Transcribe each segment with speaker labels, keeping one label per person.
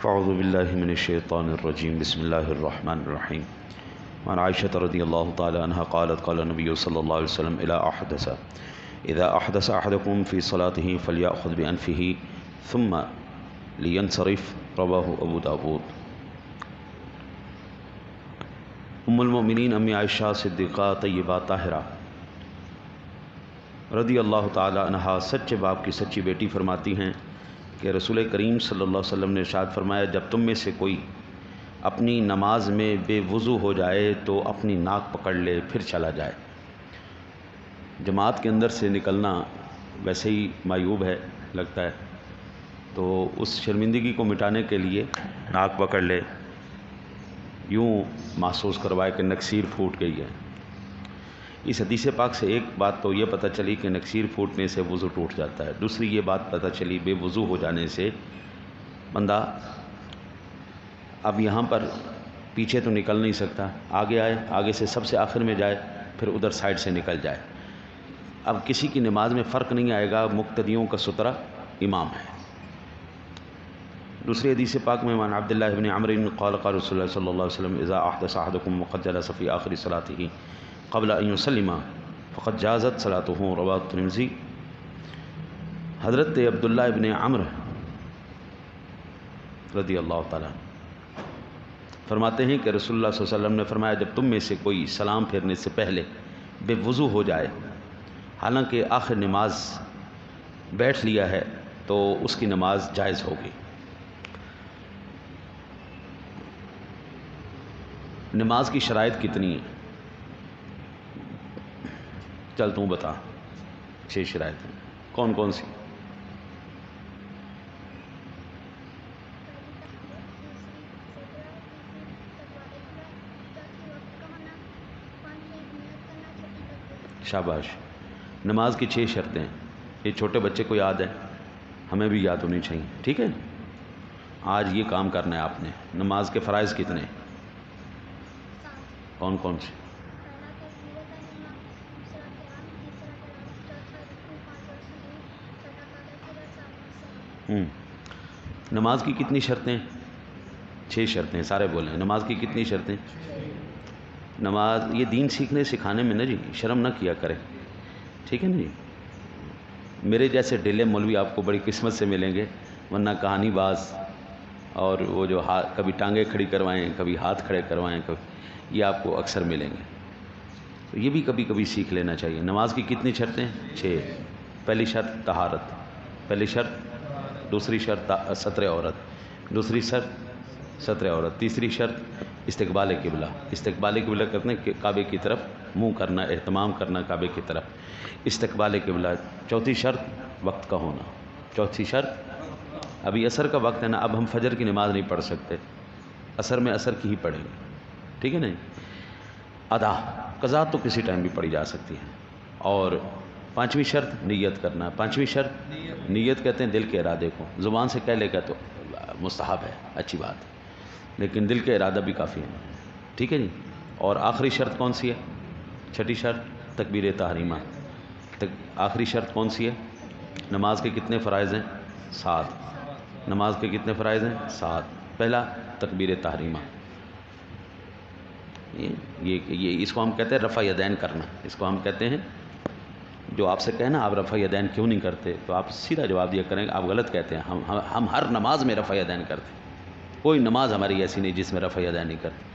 Speaker 1: فاعوذ باللہ من الشیطان الرجیم بسم اللہ الرحمن الرحیم وعن عائشة رضی اللہ تعالی عنہ قالت قال نبی صلی اللہ علیہ وسلم اذا احدث احدکم فی صلاته فلیأخذ بأنفه ثم لینصرف رواہ ابو داود۔ ام المؤمنین امی عائشہ صدیقہ طیبہ طاہرہ رضی اللہ تعالی عنہ سچے باپ کی سچی بیٹی فرماتی ہیں کہ رسول کریم صلی اللہ علیہ وسلم نے ارشاد فرمایا، جب تم میں سے کوئی اپنی نماز میں بے وضو ہو جائے تو اپنی ناک پکڑ لے پھر چلا جائے۔ جماعت کے اندر سے نکلنا ویسے ہی معیوب ہے لگتا ہے، تو اس شرمندگی کو مٹانے کے لیے ناک پکڑ لے، یوں محسوس کروائے کہ نکسیر پھوٹ گئی ہے۔ اس حدیث پاک سے ایک بات تو یہ پتہ چلی کہ نکسیر پھوٹنے سے وضو ٹوٹ جاتا ہے، دوسری یہ بات پتہ چلی بے وضو ہو جانے سے بندہ اب یہاں پر پیچھے تو نکل نہیں سکتا، آگے آئے، آگے سے سب سے آخر میں جائے، پھر ادھر سائڈ سے نکل جائے۔ اب کسی کی نماز میں فرق نہیں آئے گا، مقتدیوں کا سترہ امام ہے۔ دوسری حدیث پاک میں عن عبداللہ بن عمرو قال قال رسول اللہ صلی اللہ علیہ وسلم اذا احدث احدکم وقد جلس فی آخر صلاته قبل ان يسلم فقد جازت صلاته رواه الترمذی۔ حضرت عبداللہ ابن عمرو رضی اللہ تعالیٰ فرماتے ہیں کہ رسول اللہ صلی اللہ علیہ وسلم نے فرمایا، جب تم میں سے کوئی سلام پھیرنے سے پہلے بے وضو ہو جائے، حالانکہ آخر نماز بیٹھ لیا ہے، تو اس کی نماز جائز ہوگی۔ نماز کی شرائط کتنی ہیں؟ چل تم بتا، 6 شرائط ہیں، کون کون سی؟ شاباش۔ نماز کی 6 شرطیں، یہ چھوٹے بچے کو یاد ہے، ہمیں بھی یاد ہونی چاہیے، ٹھیک ہے؟ آج یہ کام کرنا ہے آپ نے۔ نماز کے فرائض کتنے ہیں؟ کون کون سے؟ نماز کی کتنی شرطیں؟ 6 شرطیں، سارے بولیں۔ نماز کی کتنی شرطیں؟ نماز یہ دین سیکھنے سکھانے میں نا جی شرم نہ کیا کرے، ٹھیک ہے نا جی؟ میرے جیسے ڈیلے مولوی آپ کو بڑی قسمت سے ملیں گے، ورنہ کہانی باز اور وہ جو کبھی ٹانگیں کھڑی کروائیں، کبھی ہاتھ کھڑے کروائیں، یہ آپ کو اکثر ملیں گے، تو یہ بھی کبھی کبھی سیکھ لینا چاہیے۔ نماز کی کتنی شرطیں؟ 6۔ پہلی شرط طہارت، پہلی شرط، دوسری شرط ستر عورت، دوسری شرط ستر عورت، تیسری شرط استقبال قبلہ، استقبال قبلہ کرنے کعبے کی طرف منہ کرنا، اہتمام کرنا کعبے کی طرف، استقبال قبلہ۔ چوتھی شرط وقت کا ہونا، چوتھی شرط، ابھی عصر کا وقت ہے نا، اب ہم فجر کی نماز نہیں پڑھ سکتے، عصر میں عصر کی ہی پڑھیں گے، ٹھیک ہے نا؟ ادا، قضا تو کسی ٹائم بھی پڑھی جا سکتی ہے۔ اور 5ویں شرط نیت کرنا، 5ویں شرط نیت کہتے ہیں دل کے ارادے کو، زبان سے کہہ لے گا تو مستحب ہے، اچھی بات ہے، لیکن دل کے ارادہ بھی کافی ہے، ٹھیک ہے جی؟ اور آخری شرط کون سی ہے؟ 6ٹھی شرط تکبیر تحریمہ۔ آخری شرط کون سی ہے؟ نماز کے کتنے فرائض ہیں؟ 7۔ نماز کے کتنے فرائض ہیں؟ 7۔ پہلا تکبیر تحریمہ، یہ اس کو ہم کہتے ہیں رفع یدین کرنا، اس کو ہم کہتے ہیں، جو آپ سے کہنا آپ رفع یدین کیوں نہیں کرتے، تو آپ سیدھا جواب دیا کریں آپ غلط کہتے ہیں، ہم ہر نماز میں رفع یدین کرتے ہیں، کوئی نماز ہماری ایسی نہیں جس میں رفع یدین نہیں کرتے۔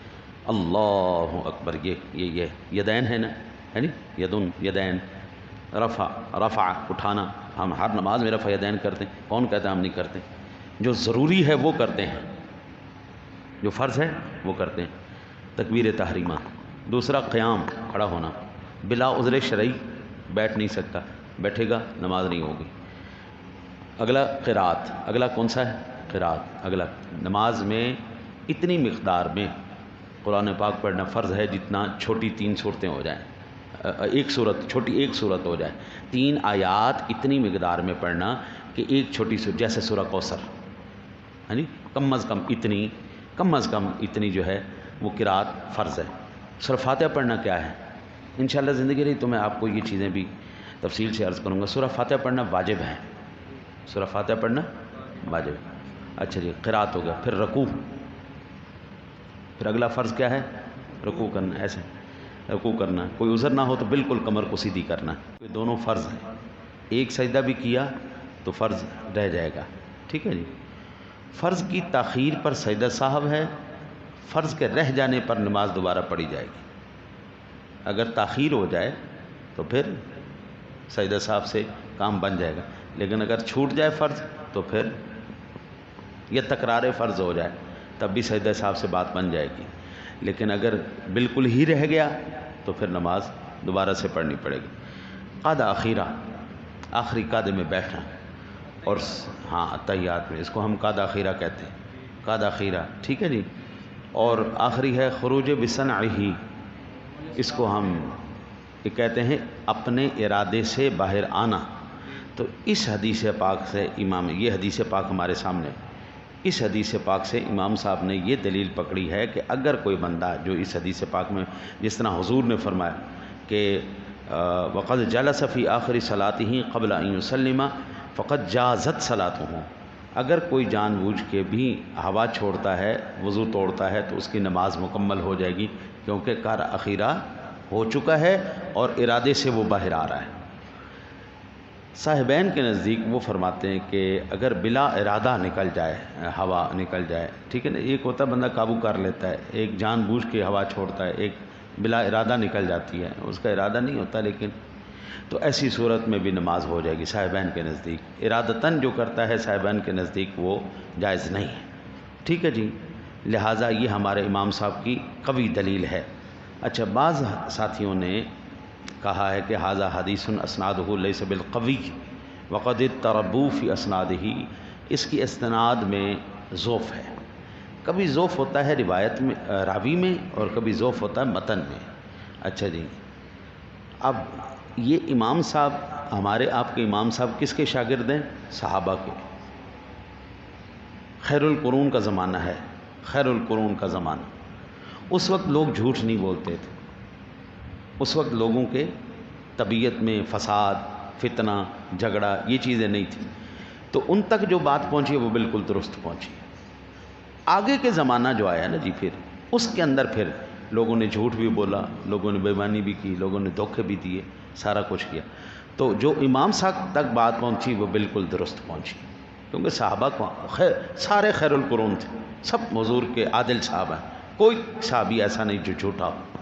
Speaker 1: اللہ اکبر، یہ یدین ہے نا، ہے نا؟ یدن، یدین، رفع اٹھانا، ہم ہر نماز میں رفع یدین کرتے ہیں، کون کہتا ہے ہم نہیں کرتے؟ جو ضروری ہے وہ کرتے ہیں، جو فرض ہے وہ کرتے ہیں۔ تکبیر تحریمہ۔ دوسرا قیام، کھڑا ہونا، بلا عذر شرعی بیٹھ نہیں سکتا، بیٹھے گا نماز نہیں ہوگی۔ اگلا قرات، اگلا کون سا ہے؟ قرات۔ اگلا نماز میں اتنی مقدار میں قرآن پاک پڑھنا فرض ہے جتنا چھوٹی 3 صورتیں ہو جائیں، ایک صورت، چھوٹی ایک صورت ہو جائے، 3 آیات اتنی مقدار میں پڑھنا کہ ایک چھوٹی صورت، جیسے سورہ کوثر، ہے نا؟ کم از کم اتنی جو ہے وہ قرات فرض ہے۔ سورہ فاتحہ پڑھنا کیا ہے؟ انشاءاللہ زندگی رہی تو میں آپ کو یہ چیزیں بھی تفصیل سے عرض کروں گا۔ سورہ فاتحہ پڑھنا واجب ہے، سورہ فاتحہ پڑھنا واجب ہے۔ اچھا جی، قرات ہو گیا، پھر رکوع، پھر اگلا فرض کیا ہے؟ رکوع کرنا، ایسے رکوع کرنا ہے۔ کوئی عذر نہ ہو تو بالکل کمر کو سیدھی کرنا ہے۔ دونوں فرض ہیں، ایک سجدہ بھی کیا تو فرض رہ جائے گا، ٹھیک ہے جی۔ فرض کی تاخیر پر سجدہ صاحب ہے، فرض کے رہ جانے پر نماز دوبارہ پڑھی جائے گی۔ اگر تاخیر ہو جائے تو پھر سجدہ صاحب سے کام بن جائے گا، لیکن اگر چھوٹ جائے فرض تو پھر یا تکرار فرض ہو جائے تب بھی سجدہ صاحب سے بات بن جائے گی، لیکن اگر بالکل ہی رہ گیا تو پھر نماز دوبارہ سے پڑھنی پڑے گی۔ قعدہ اخیرہ، آخری قعدے میں بیٹھنا، اور ہاں تحیات میں اس کو ہم قعدہ اخیرہ کہتے ہیں، قعدہ اخیرہ، ٹھیک ہے جی۔ اور آخری ہے خروج بصنعہ، اس کو ہم یہ کہتے ہیں اپنے ارادے سے باہر آنا۔ تو اس حدیث پاک سے امام، یہ حدیث پاک ہمارے سامنے، اس حدیث پاک سے امام صاحب نے یہ دلیل پکڑی ہے کہ اگر کوئی بندہ جو اس حدیث پاک میں جس طرح حضور نے فرمایا کہ وقد جلس فی آخر صلاتہ قبل ان یسلم فقد جازت صلاتہ، اگر کوئی جان بوجھ کے بھی ہوا چھوڑتا ہے، وضو توڑتا ہے، تو اس کی نماز مکمل ہو جائے گی، کیونکہ قعدہ اخیرہ ہو چکا ہے اور ارادے سے وہ باہر آ رہا ہے۔ صاحبین کے نزدیک وہ فرماتے ہیں کہ اگر بلا ارادہ نکل جائے، ہوا نکل جائے، ٹھیک ہے نا، ایک ہوتا ہے بندہ قابو کر لیتا ہے، ایک جان بوجھ کے ہوا چھوڑتا ہے، ایک بلا ارادہ نکل جاتی ہے، اس کا ارادہ نہیں ہوتا، لیکن تو ایسی صورت میں بھی نماز ہو جائے گی صاحبین کے نزدیک۔ ارادتاً جو کرتا ہے صاحبین کے نزدیک وہ جائز نہیں ہے، ٹھیک ہے جی۔ لہٰذا یہ ہمارے امام صاحب کی قوی دلیل ہے۔ اچھا، بعض ساتھیوں نے کہا ہے کہ ھذا حدیث اسنادہ لیس بالقوی وقد اضطربوا فی اسنادہ، اس کی اسناد میں ضعف ہے۔ کبھی ضعف ہوتا ہے روایت میں، راوی میں، اور کبھی ضعف ہوتا ہے متن میں۔ اچھا جی، اب یہ امام صاحب، ہمارے آپ کے امام صاحب کس کے شاگرد ہیں؟ صحابہ کے۔ خیر القرون کا زمانہ ہے، خیر القرون کا زمانہ۔ اس وقت لوگ جھوٹ نہیں بولتے تھے، اس وقت لوگوں کے طبیعت میں فساد، فتنہ، جھگڑا، یہ چیزیں نہیں تھیں، تو ان تک جو بات پہنچی وہ بالکل درست پہنچی۔ آگے کے زمانہ جو آیا نا جی، پھر اس کے اندر پھر لوگوں نے جھوٹ بھی بولا، لوگوں نے بے ایمانی بھی کی، لوگوں نے دھوکے بھی دیے، سارا کچھ کیا، تو جو امام صاحب تک بات پہنچی وہ بالکل درست پہنچی، کیونکہ صحابہ کو سارے خیر القرون تھے، سب حضور کے عادل صحابہ ہیں، کوئی صحابی ایسا نہیں جو جھوٹا ہو،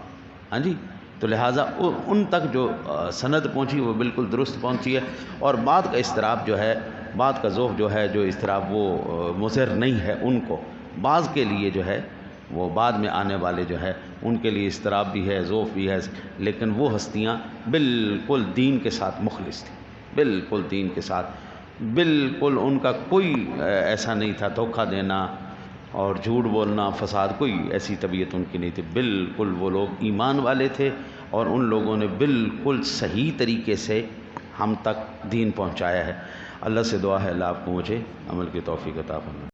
Speaker 1: ہاں جی۔ تو لہٰذا ان تک جو سند پہنچی وہ بالکل درست پہنچی ہے، اور بعد کا اضطراب جو ہے، بعد کا ذوف جو ہے، جو اضطراب وہ مضر نہیں ہے ان کو، بعض کے لیے جو ہے وہ بعد میں آنے والے جو ہے ان کے لیے اضطراب بھی ہے، ذوف بھی ہے، لیکن وہ ہستیاں بالکل دین کے ساتھ مخلص تھیں، بالکل دین کے ساتھ، بالکل ان کا کوئی ایسا نہیں تھا دھوکہ دینا اور جھوٹ بولنا، فساد، کوئی ایسی طبیعت ان کی نہیں تھی، بالکل وہ لوگ ایمان والے تھے، اور ان لوگوں نے بالکل صحیح طریقے سے ہم تک دین پہنچایا ہے۔ اللہ سے دعا ہے اللہ آپ کو مجھے عمل کی توفیق عطا فرمائے۔